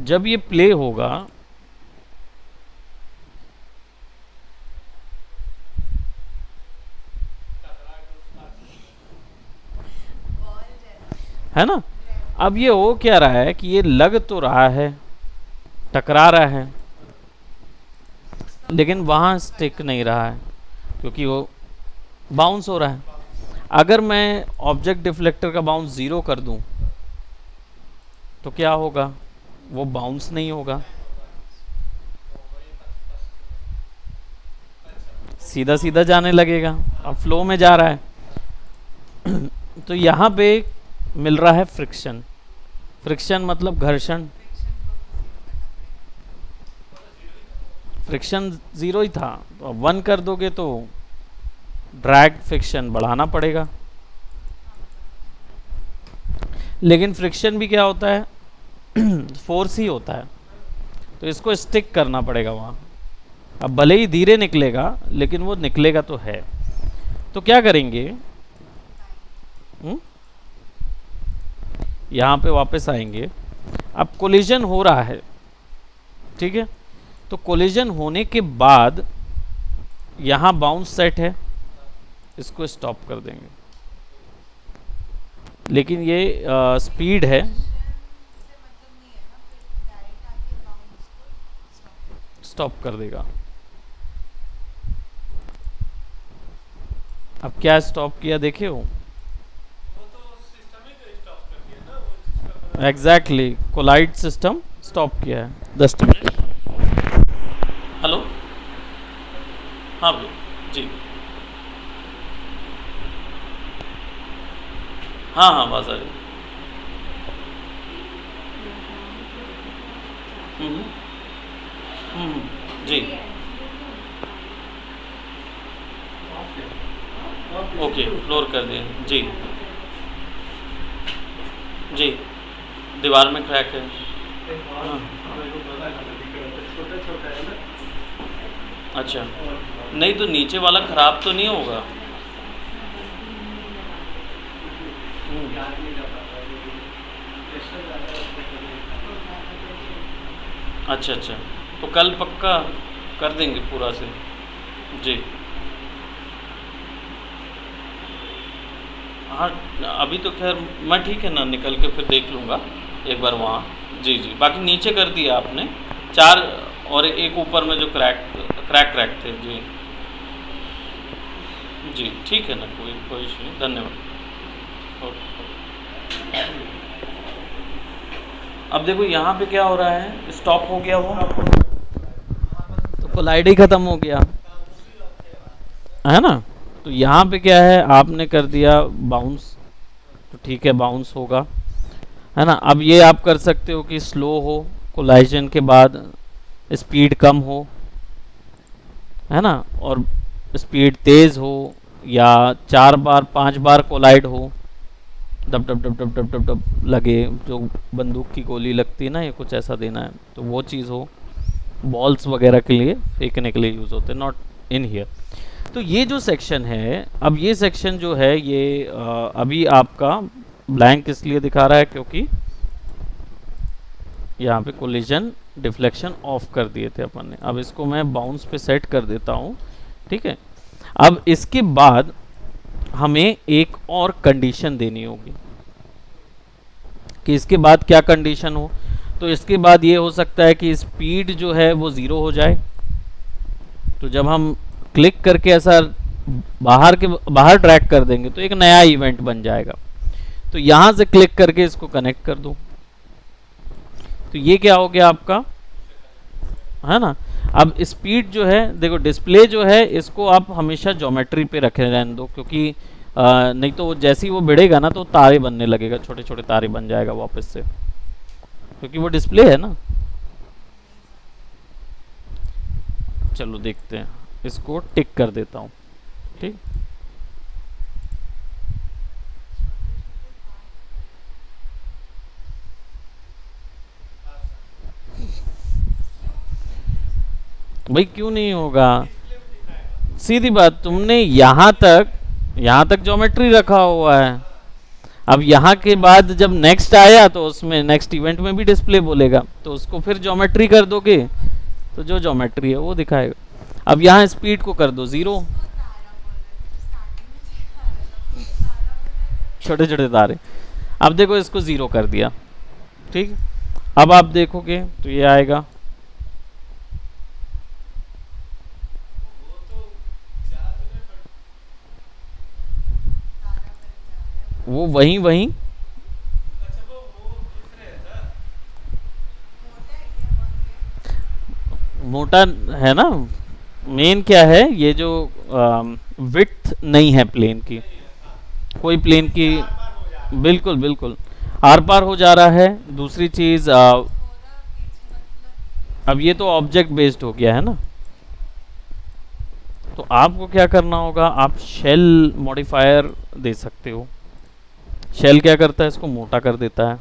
जब ये प्ले होगा है ना, अब ये हो क्या रहा है कि ये लग तो रहा है, टकरा रहा है, लेकिन वहाँ स्टिक नहीं रहा है क्योंकि वो बाउंस हो रहा है। अगर मैं ऑब्जेक्ट डिफ्लेक्टर का बाउंस 0 कर दूं तो क्या होगा, वो बाउंस नहीं होगा, सीधा सीधा जाने लगेगा। अब फ्लो में जा रहा है। तो यहाँ पे मिल रहा है फ्रिक्शन, फ्रिक्शन मतलब घर्षण, फ्रिक्शन 0 ही था, तो अब 1 कर दोगे तो ड्रैग फ्रिक्शन बढ़ाना पड़ेगा। लेकिन फ्रिक्शन भी क्या होता है, फोर्स ही होता है, तो इसको स्टिक करना पड़ेगा वहाँ। अब भले ही धीरे निकलेगा लेकिन वो निकलेगा तो है। तो क्या करेंगे, यहाँ पे वापस आएंगे। अब कोलिजन हो रहा है, ठीक है। तो कोलिजन होने के बाद यहाँ बाउंस सेट है, इसको स्टॉप कर देंगे। लेकिन ये स्पीड है, स्टॉप कर देगा। अब क्या स्टॉप किया देखे हो, एग्जैक्टली कोलाइड सिस्टम स्टॉप किया है। 10 मिनट। हेलो, हाँ भैया जी, हाँ हाँ आवाज़ आ रही। जी ओके, फ्लोर कर दिए जी। जी दीवार में क्रैक है, हाँ। अच्छा, नहीं तो नीचे वाला ख़राब तो नहीं होगा। अच्छा अच्छा, तो कल पक्का कर देंगे पूरा से जी। हाँ अभी तो खैर मैं ठीक है ना, निकल के फिर देख लूँगा एक बार वहाँ। जी जी, बाकी नीचे कर दिया आपने 4 और एक ऊपर में जो क्रैक थे जी। जी ठीक है ना, कोई इशू नहीं, धन्यवाद। अब देखो यहाँ पे क्या हो रहा है, स्टॉप हो गया वो, तो कोलाइड ही ख़त्म हो गया है ना। तो यहाँ पे क्या है, आपने कर दिया बाउंस, तो ठीक है बाउंस होगा, है ना। अब ये आप कर सकते हो कि स्लो हो, कोलाइजन के बाद स्पीड कम हो, है ना, और स्पीड तेज़ हो, या 4 बार 5 बार कोलाइड हो, dub dub dub dub dub dub dub लगे, जो बंदूक की गोली लगती है ना, ये कुछ ऐसा देना है तो वो चीज़ हो। बॉल्स वगैरह के लिए फेंकने के लिए यूज़ होते हैं, नॉट इन हियर। तो ये जो सेक्शन है, अब ये सेक्शन जो है ये अभी आपका ब्लैंक इसलिए दिखा रहा है क्योंकि यहाँ पे कोलिजन डिफ्लेक्शन ऑफ कर दिए थे अपन ने। अब इसको मैं बाउंस पे सेट कर देता हूँ, ठीक है। अब इसके बाद हमें एक और कंडीशन देनी होगी कि इसके बाद क्या कंडीशन हो। तो इसके बाद ये हो सकता है कि स्पीड जो है वो 0 हो जाए। तो जब हम क्लिक करके ऐसा बाहर ड्रैग कर देंगे तो एक नया इवेंट बन जाएगा। तो यहां से क्लिक करके इसको कनेक्ट कर दो, तो ये क्या हो गया आपका, है ना। अब स्पीड जो है देखो, डिस्प्ले जो है इसको आप हमेशा ज्योमेट्री पे रखे रहने दो, क्योंकि नहीं तो जैसे ही वो बढ़ेगा ना तो तारे बनने लगेगा, छोटे छोटे तारे बन जाएगा वापस से, क्योंकि वो डिस्प्ले है ना। चलो देखते हैं, इसको टिक कर देता हूँ, ठीक। भाई क्यों नहीं होगा, सीधी बात, तुमने यहाँ तक ज्योमेट्री रखा हुआ है। अब यहाँ के बाद जब नेक्स्ट आया तो उसमें नेक्स्ट इवेंट में भी डिस्प्ले बोलेगा, तो उसको फिर ज्योमेट्री कर दोगे तो जो ज्योमेट्री है वो दिखाएगा। अब यहाँ स्पीड को कर दो 0, छोटे छोटे तारे। अब देखो इसको 0 कर दिया, ठीक। अब आप देखोगे तो ये आएगा, वो वहीं वहीं मोटा है ना। मेन क्या है, ये जो विड्थ नहीं है प्लेन की, कोई प्लेन की, बिल्कुल बिल्कुल आर पार हो जा रहा है। दूसरी चीज अब ये तो ऑब्जेक्ट बेस्ड हो गया है ना, तो आपको क्या करना होगा, आप शेल मॉडिफायर दे सकते हो। शेल क्या करता है, इसको मोटा कर देता है।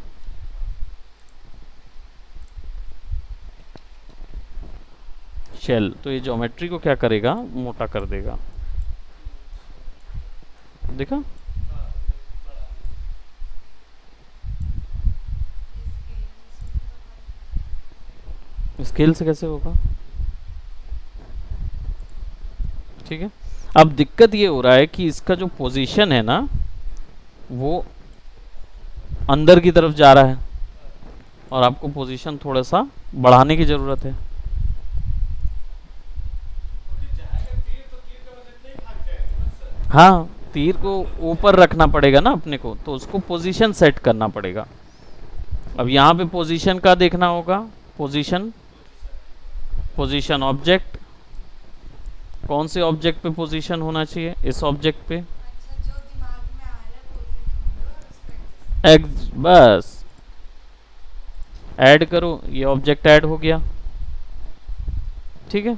शेल तो ये ज्योमेट्री को क्या करेगा, मोटा कर देगा, देखा। स्केल से कैसे होगा, ठीक है। अब दिक्कत ये हो रहा है कि इसका जो पोजीशन है ना वो अंदर की तरफ जा रहा है, और आपको पोजीशन थोड़ा सा बढ़ाने की जरूरत है। हाँ, तीर को ऊपर रखना पड़ेगा ना अपने को, तो उसको पोजीशन सेट करना पड़ेगा। अब यहाँ पे पोजीशन का देखना होगा, पोजीशन, पोजीशन ऑब्जेक्ट, कौन से ऑब्जेक्ट पे पोजीशन होना चाहिए, इस ऑब्जेक्ट पे। बस ऐड करो, ये ऑब्जेक्ट ऐड हो गया, ठीक है।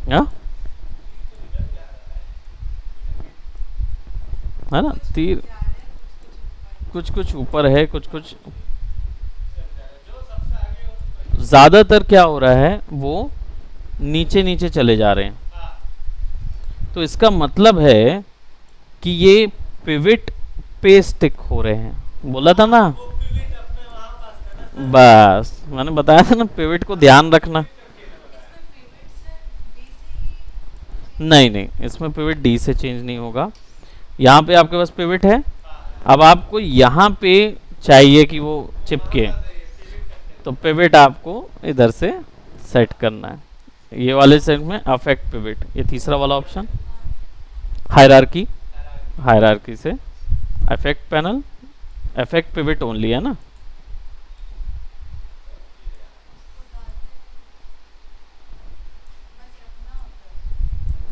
हाँ है ना, तीर कुछ कुछ ऊपर है, कुछ कुछ, ज्यादातर क्या हो रहा है वो नीचे नीचे चले जा रहे हैं। तो इसका मतलब है कि ये पिविट पे स्टिक हो रहे हैं, बोला था ना। बस मैंने बताया था ना, पिविट को ध्यान रखना। नहीं नहीं, इसमें पिविट डी से चेंज नहीं होगा। यहाँ पे आपके पास पिविट है, अब आपको यहाँ पे चाहिए कि वो चिपके, तो पिविट आपको इधर से सेट करना है। ये वाले सेट में अफेक्ट पिविट, ये तीसरा वाला ऑप्शन, हायरार्की, हायरार्की से affect panel, affect pivot only है ना।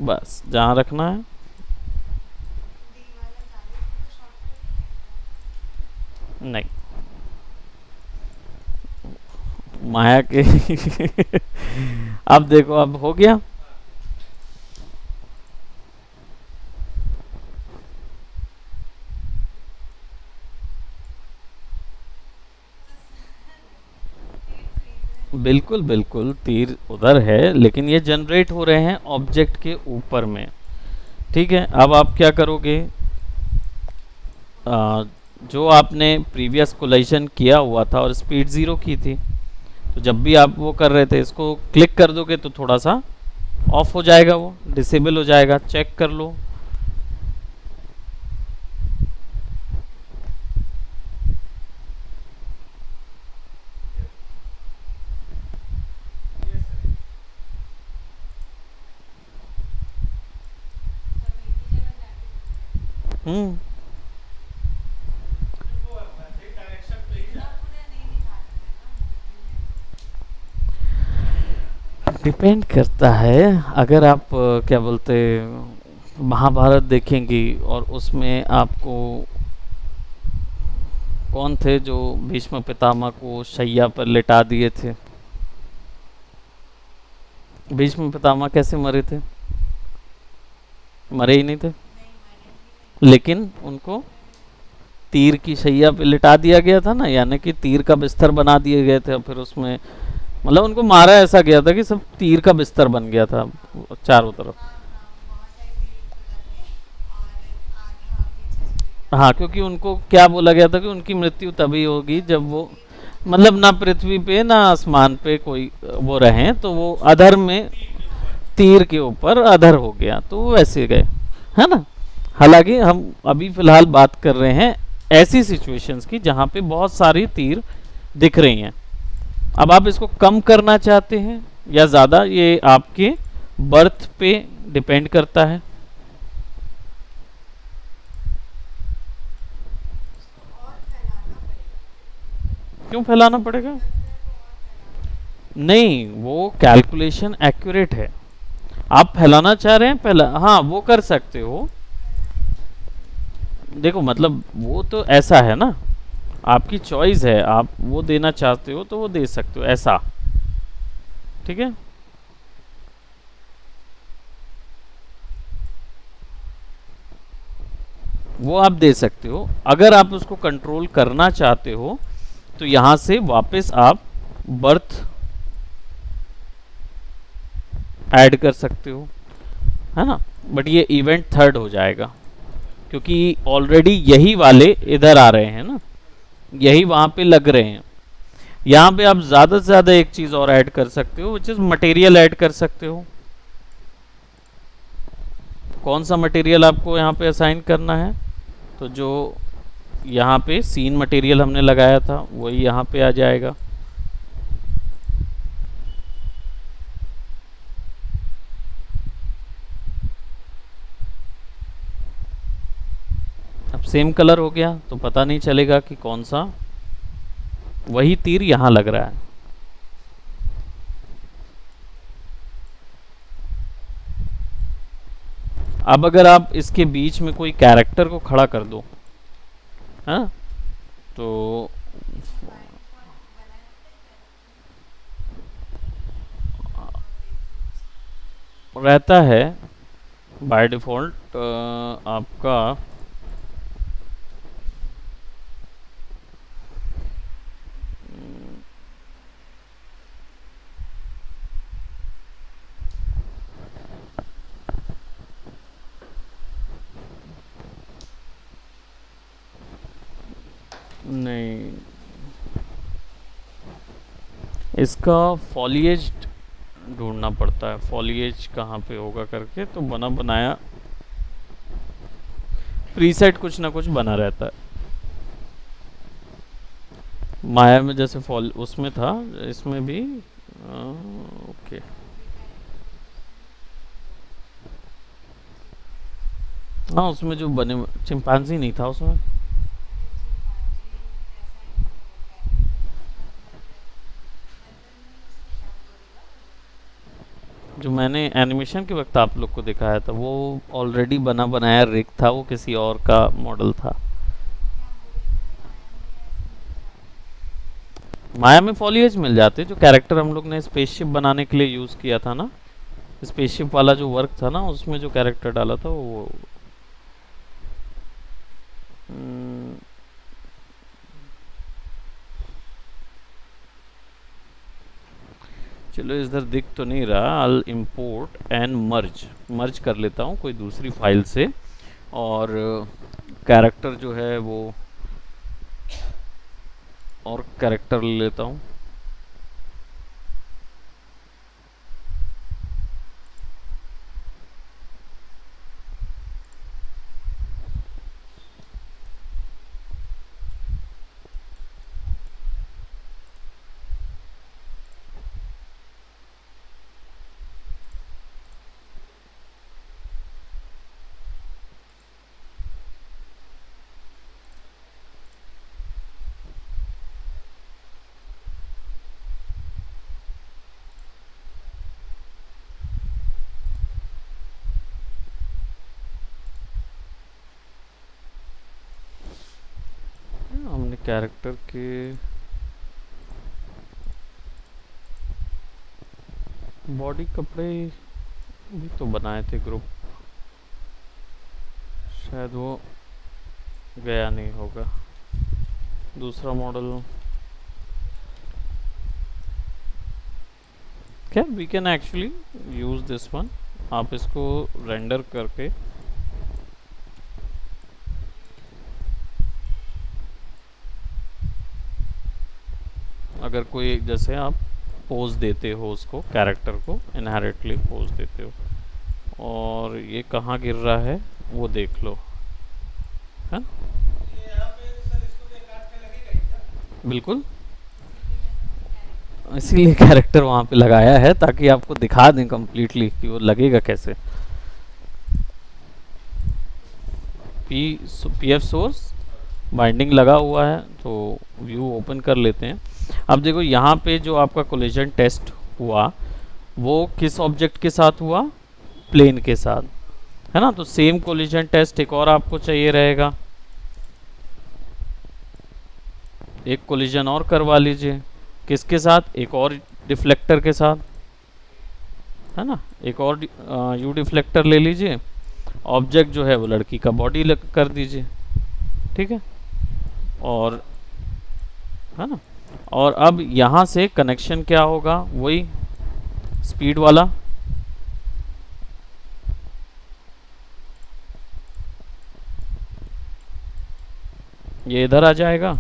बस जहाँ रखना है, नहीं माया के अब देखो, अब हो गया। बिल्कुल बिल्कुल, तीर उधर है लेकिन ये जनरेट हो रहे हैं ऑब्जेक्ट के ऊपर में, ठीक है। अब आप क्या करोगे, जो आपने प्रीवियस कोलाइजन किया हुआ था और स्पीड 0 की थी, तो जब भी आप वो कर रहे थे इसको क्लिक कर दोगे तो थोड़ा सा ऑफ हो जाएगा, वो डिसेबल हो जाएगा, चेक कर लो। हम्म। डिपेंड करता है। अगर आप क्या बोलते, महाभारत देखेंगी और उसमें आपको कौन थे जो भीष्म पितामह को शैया पर लिटा दिए थे? भीष्म पितामह कैसे मरे थे? मरे ही नहीं थे, लेकिन उनको तीर की शैया पे लिटा दिया गया था ना, यानी कि तीर का बिस्तर बना दिए गए थे। और फिर उसमें मतलब उनको मारा ऐसा गया था कि सब तीर का बिस्तर बन गया था चारों तरफ। हाँ, क्योंकि उनको क्या बोला गया था कि उनकी मृत्यु तभी होगी जब वो मतलब ना पृथ्वी पे ना आसमान पे कोई वो रहे, तो वो अधर में तीर के ऊपर अधर हो गया, तो वो वैसे गए, है ना। हालांकि हम अभी फिलहाल बात कर रहे हैं ऐसी सिचुएशंस की जहां पे बहुत सारी तीर दिख रही हैं। अब आप इसको कम करना चाहते हैं या ज़्यादा, ये आपके बर्थ पे डिपेंड करता है। क्यों फैलाना पड़ेगा? नहीं, वो कैलकुलेशन एक्यूरेट है। आप फैलाना चाह रहे हैं पहला, हाँ वो कर सकते हो। देखो मतलब वो तो ऐसा है ना, आपकी चॉइस है, आप वो देना चाहते हो तो वो दे सकते हो ऐसा। ठीक है। वो आप दे सकते हो। अगर आप उसको कंट्रोल करना चाहते हो तो यहां से वापस आप बर्थ ऐड कर सकते हो, है ना। बट ये इवेंट थर्ड हो जाएगा, क्योंकि ऑलरेडी यही वाले इधर आ रहे हैं ना, यही वहां पे लग रहे हैं। यहाँ पे आप ज्यादा से ज्यादा एक चीज और ऐड कर सकते हो, विच इज मटेरियल ऐड कर सकते हो। कौन सा मटेरियल आपको यहाँ पे असाइन करना है? तो जो यहाँ पे सीन मटेरियल हमने लगाया था वही यहाँ पे आ जाएगा। अब सेम कलर हो गया तो पता नहीं चलेगा कि कौन सा, वही तीर यहाँ लग रहा है। अब अगर आप इसके बीच में कोई कैरेक्टर को खड़ा कर दो, हाँ, तो रहता है बाय डिफ़ॉल्ट आपका नहीं, इसका फॉलिएज ढूंढना पड़ता है, फॉलिएज कहाँ पे होगा करके, तो बना बनाया प्रीसेट कुछ ना कुछ बना रहता है। माया में जैसे फॉल उसमें था, इसमें भी ओके। हाँ, उसमें जो बने चिंपांजी नहीं था उसमें। जो मैंने एनिमेशन के वक्त आप लोग को दिखाया था वो ऑलरेडी बना बनाया रिग था, वो किसी और का मॉडल था। माया में फॉलिएज मिल जाते, जो कैरेक्टर हम लोग ने स्पेसशिप बनाने के लिए यूज़ किया था ना, स्पेसशिप वाला जो वर्क था ना, उसमें जो कैरेक्टर डाला था वो हम्म, चलो इधर दिख तो नहीं रहा। अल इम्पोर्ट एंड मर्ज, मर्ज कर लेता हूँ कोई दूसरी फाइल से, और कैरेक्टर जो है वो और कैरेक्टर ले लेता हूँ। कैरेक्टर के बॉडी कपड़े भी तो बनाए थे ग्रुप, शायद वो गया नहीं होगा। दूसरा मॉडल क्या, we can actually use this one. आप इसको रेंडर करके अगर कोई जैसे आप पोज देते हो उसको, कैरेक्टर को इनहेरिटली पोज देते हो, और ये कहाँ गिर रहा है वो देख लो, है बिल्कुल। इसीलिए कैरेक्टर वहाँ पे लगाया है ताकि आपको दिखा दें कंप्लीटली कि वो लगेगा कैसे। पी एफ सोर्स बाइंडिंग लगा हुआ है, तो व्यू ओपन कर लेते हैं। अब देखो यहाँ पे जो आपका कोलिजन टेस्ट हुआ वो किस ऑब्जेक्ट के साथ हुआ, प्लेन के साथ, है ना। तो सेम कोलिजन टेस्ट एक और आपको चाहिए रहेगा, एक कोलिजन और करवा लीजिए। किसके साथ, एक और डिफ्लेक्टर के साथ, है ना। एक और यू डिफ्लेक्टर ले लीजिए, ऑब्जेक्ट जो है वो लड़की का बॉडी कर दीजिए, ठीक है। और है ना, और अब यहाँ से कनेक्शन क्या होगा, वही स्पीड वाला, ये इधर आ जाएगा,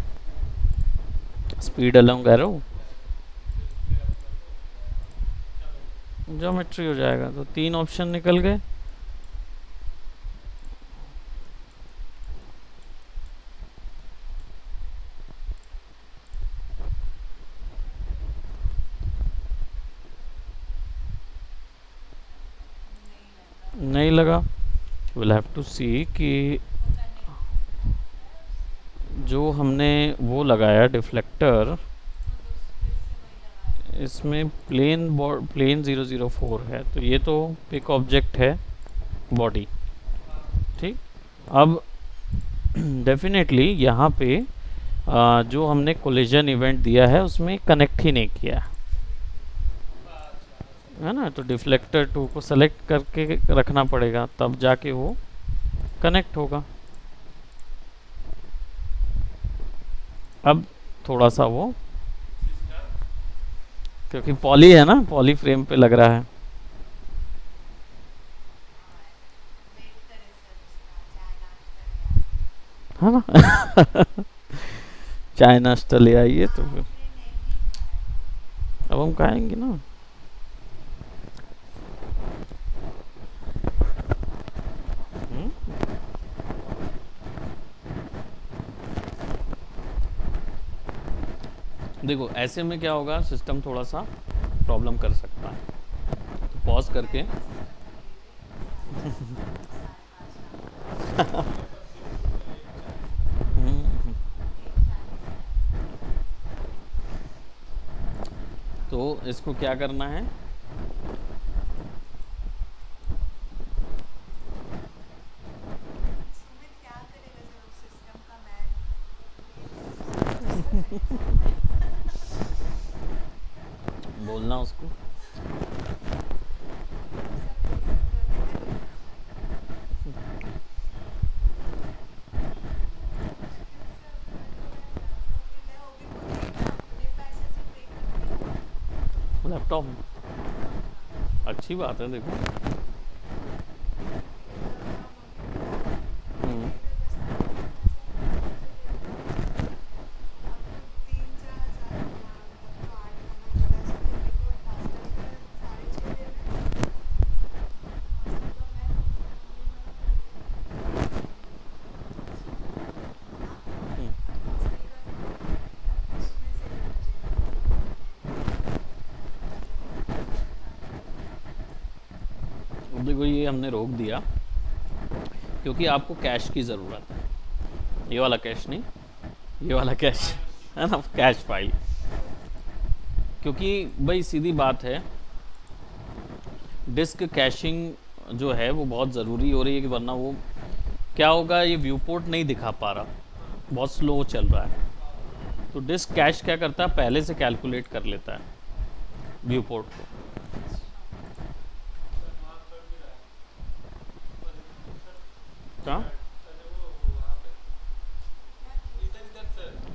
स्पीड अलोंग एरो, ज्योमेट्री हो जाएगा। तो 3 ऑप्शन निकल गए। नहीं लगा, विल हैव टू सी कि जो हमने वो लगाया डिफ्लेक्टर, इसमें प्लेन 004 है, तो ये तो पिक ऑब्जेक्ट है बॉडी, ठीक। अब डेफिनेटली यहाँ पे जो हमने कोलिजन इवेंट दिया है उसमें कनेक्ट ही नहीं किया है ना, तो डिफ्लेक्टर 2 को सेलेक्ट करके रखना पड़ेगा, तब जाके वो कनेक्ट होगा। अब थोड़ा सा वो, क्योंकि पॉली है ना, पॉली फ्रेम पे लग रहा है ना। चाय नाश्ता ले आइए, तो फिर अब हम खाएंगे ना। देखो ऐसे में क्या होगा, सिस्टम थोड़ा सा प्रॉब्लम कर सकता है, तो पॉज करके तो इसको क्या करना है, बोलना उसको। लैपटॉप अच्छी बात है, देखो देखो ये हमने रोक दिया क्योंकि आपको कैश की ज़रूरत है, ये वाला कैश नहीं, ये वाला कैश है ना, कैश फाइल। क्योंकि भाई सीधी बात है, डिस्क कैशिंग जो है वो बहुत ज़रूरी हो रही है, कि वरना वो क्या होगा, ये व्यू पोर्ट नहीं दिखा पा रहा, बहुत स्लो चल रहा है, तो डिस्क कैश क्या करता है, पहले से कैलकुलेट कर लेता है व्यू पोर्ट को। कहाँ?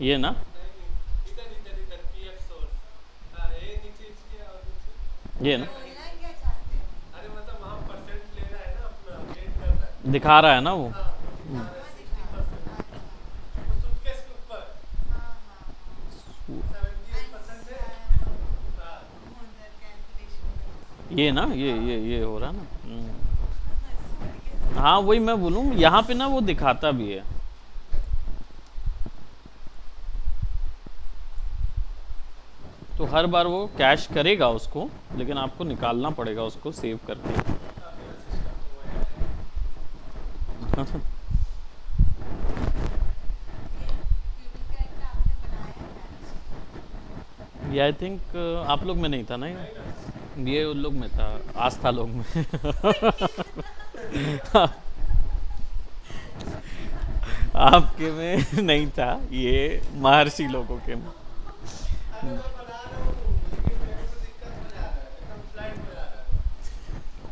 ये ना, ये ना दिखा रहा है ना वो। ये ना ये हो रहा ना। हाँ वही मैं बोलूँ, यहाँ पे ना वो दिखाता भी है। तो हर बार वो कैश करेगा उसको, लेकिन आपको निकालना पड़ेगा उसको सेव करके। ये आई थिंक आप लोग में नहीं था ना ये उन लोग में था, आस्था लोग में। आपके में नहीं था, ये महर्षि लोगों के में।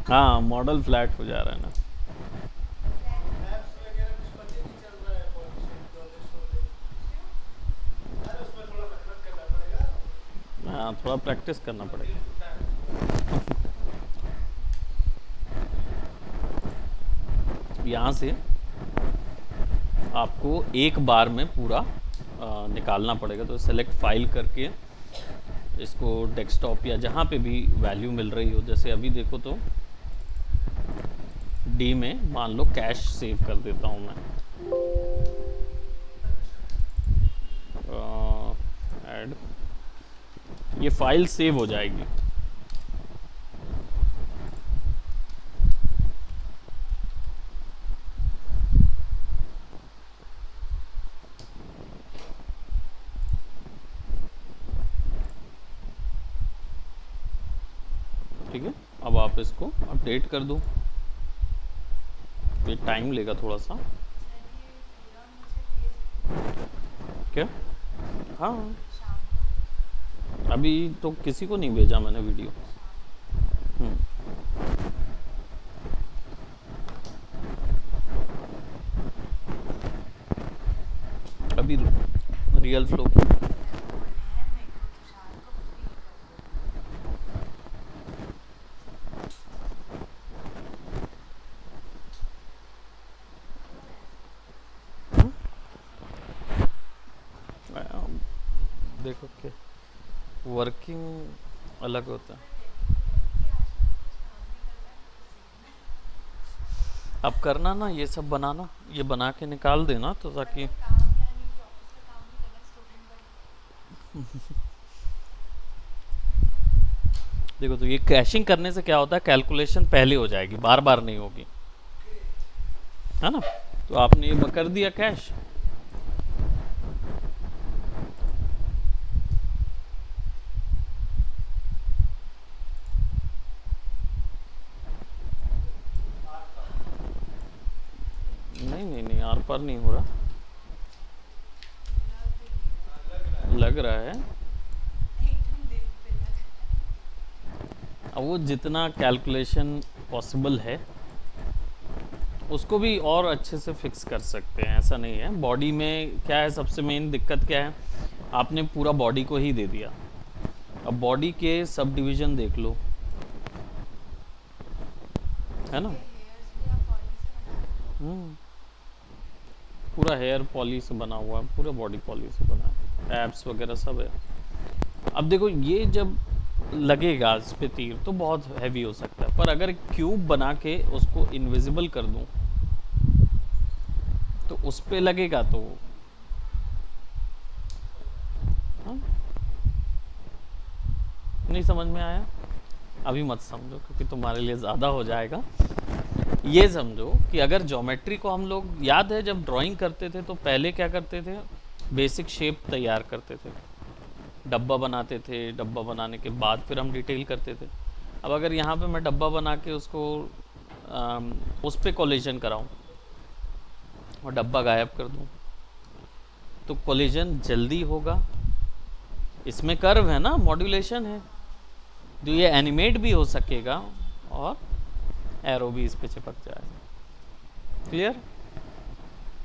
हाँ मॉडल फ्लैट हो जा रहा है ना। हाँ थोड़ा प्रैक्टिस करना पड़ेगा। यहाँ से आपको एक बार में पूरा निकालना पड़ेगा। तो सेलेक्ट फाइल करके इसको डेस्कटॉप या जहाँ पे भी वैल्यू मिल रही हो, जैसे अभी देखो तो डी में मान लो कैश सेव कर देता हूँ मैं। ऐड, ये फाइल सेव हो जाएगी। ठीक है, अब आप इसको अपडेट कर दो, ये टाइम लेगा थोड़ा सा। क्या? हाँ अभी तो किसी को नहीं भेजा मैंने वीडियो। अभी रियल फ्लो की देखो के वर्किंग अलग होता है। अब करना ना ये सब बनाना, ये बना के निकाल देना तो ताकि देखो तो ये कैशिंग करने से क्या होता है, कैलकुलेशन पहले हो जाएगी, बार बार नहीं होगी, है ना। तो आपने ये कर दिया कैश, नहीं आर पार नहीं हो रहा, लग रहा है। अब वो जितना कैलकुलेशन पॉसिबल है उसको भी और अच्छे से फिक्स कर सकते हैं, ऐसा नहीं है। बॉडी में क्या है, सबसे मेन दिक्कत क्या है, आपने पूरा बॉडी को ही दे दिया। अब बॉडी के सब डिवीजन देख लो, है ना। पूरा हेयर पॉली से बना हुआ है, पूरा बॉडी पॉली से बना है, एब्स वगैरह सब है। अब देखो ये जब लगेगा इस पे तीर तो बहुत हैवी हो सकता है, पर अगर क्यूब बना के उसको इनविजिबल कर दूं तो उस पे लगेगा तो हाँ? नहीं समझ में आया? अभी मत समझो क्योंकि तुम्हारे लिए ज़्यादा हो जाएगा। ये समझो कि अगर ज्योमेट्री को हम लोग, याद है जब ड्राइंग करते थे तो पहले क्या करते थे, बेसिक शेप तैयार करते थे, डब्बा बनाते थे, डब्बा बनाने के बाद फिर हम डिटेल करते थे। अब अगर यहाँ पे मैं डब्बा बना के उसको उस पर कोलिजन कराऊँ और डब्बा गायब कर दूँ तो कोलिजन जल्दी होगा। इसमें कर्व है ना, मॉड्यूलेशन है, तो ये एनिमेट भी हो सकेगा और एरो भी इस पे चिपक जाएगा। क्लियर?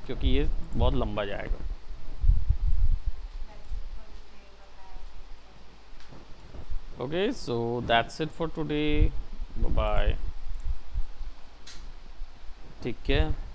क्योंकि ये बहुत लंबा जाएगा। Okay, so that's it for today, bye bye, ठीक है।